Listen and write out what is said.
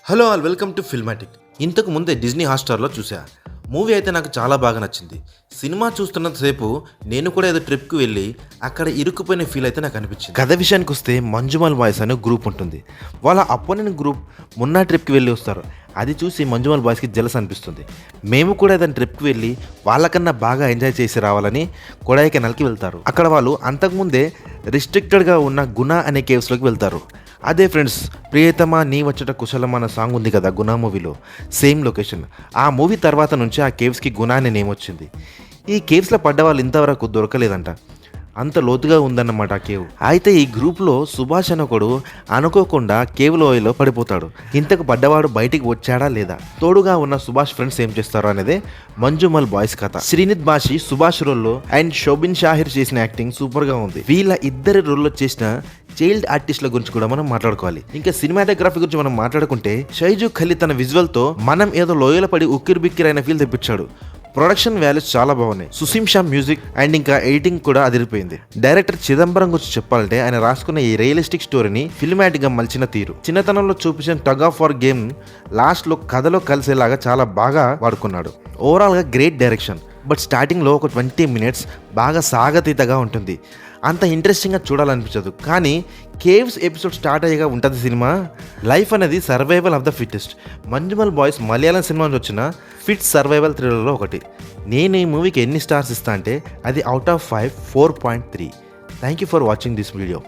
Hello all welcome to Filmatic. ఇంతకు ముందే Disney హాట్‌స్టార్‌లో చూసా. మూవీ అయితే నాకు చాలా బాగా నచ్చింది. సినిమా చూస్తున్నంతసేపు నేను కూడా ఏదో ట్రిప్‌కి వెళ్ళి అక్కడ ఇరుక్కుపోయిన ఫీల్ అయితే నాకు అనిపించింది. కథ విషయానికొస్తే మంజుమల్ బాయ్స్ అనే గ్రూప్ ఉంటుంది. వాళ్ళ అపోనెంట్ గ్రూప్ మొన్న ట్రిప్‌కి వెళ్ళి వస్తారు. అది చూసి మంజుమల్ బాయ్స్‌కి జెలస్ అనిపిస్తుంది. మేము కూడా ఏదైనా ట్రిప్‌కి వెళ్ళి వాళ్ళకన్నా బాగా ఎంజాయ్ చేసి రావాలని కొడైకెనాల్‌కి వెళ్తారు. అక్కడ వాళ్ళు అంతకుముందే రిస్ట్రిక్టెడ్‌గా ఉన్న గుణ అనే కేవ్స్‌లోకి వెళ్తారు. అదే ఫ్రెండ్స్, ప్రియతమా నీ వచ్చట కుశలం అన్న సాంగ్ ఉంది కదా గుణ మూవీలో, సేమ్ లొకేషన్. ఆ మూవీ తర్వాత నుంచి ఆ కేవ్స్కి గుణ అనే నేమ్ వచ్చింది. ఈ కేవ్స్లో పడ్డ వాళ్ళు ఇంతవరకు దొరకలేదంట. అంత లోతుగా ఉందన్నమాట ఆ కేవ్. అయితే ఈ గ్రూప్లో సుభాష్ అని ఒకడు అనుకోకుండా కేవ్ లోయలో పడిపోతాడు. ఇంతకు పడ్డవాడు బయటికి వచ్చాడా లేదా, తోడుగా ఉన్న సుభాష్ ఫ్రెండ్స్ ఏం చేస్తారో అనేదే మంజుమల్ బాయ్స్ కథ. శ్రీనిత్ బాషి సుభాష్ రోల్లో అండ్ షోబిన్ షాహిర్ చేసిన యాక్టింగ్ సూపర్ గా ఉంది. వీళ్ళ ఇద్దరి రోల్లో చేసిన చైల్డ్ ఆర్టిస్టుల గురించి కూడా మనం మాట్లాడుకోవాలి. ఇంకా సినిమాటోగ్రఫీ గురించి మనం మాట్లాడుకుంటే షైజు ఖలీ తన విజువల్ తో మనం ఏదో లోయలో పడి ఉక్కిరి బిక్కిరి అయిన ఫీల్ తెప్పించాడు. ప్రొడక్షన్ వాల్యూస్ చాలా బాగున్నాయి. సుసీమ్ షా మ్యూజిక్ అండ్ ఇంకా ఎడిటింగ్ కూడా అదిరిపోయింది. డైరెక్టర్ చిదంబరం గురించి చెప్పాలంటే ఆయన రాసుకున్న ఈ రియలిస్టిక్ స్టోరీని ఫిల్మాటిక్ గా మలిచిన తీరు, చిన్నతనంలో చూపించిన tug of war game last లో కథలో కలిసేలాగా చాలా బాగా వాడుకున్నాడు. ఓవరాల్ గా గ్రేట్ డైరెక్షన్. బట్ స్టార్టింగ్ లో ఒక 20 minutes బాగా సాగతీతగా ఉంటుంది. అంత ఇంట్రెస్టింగ్గా చూడాలనిపించదు. కానీ కేవ్స్ ఎపిసోడ్ స్టార్ట్ అయ్యేగా ఉంటుంది సినిమా. లైఫ్ అనేది survival of the fittest. Manjummel boys Malayalam cinema నుంచి వచ్చిన ఫిట్ సర్వైవల్ థ్రిల్లర్లో ఒకటి. నేను ఈ మూవీకి ఎన్ని స్టార్స్ ఇస్తా అంటే అది out of 5 4.3. Thank you for watching this video.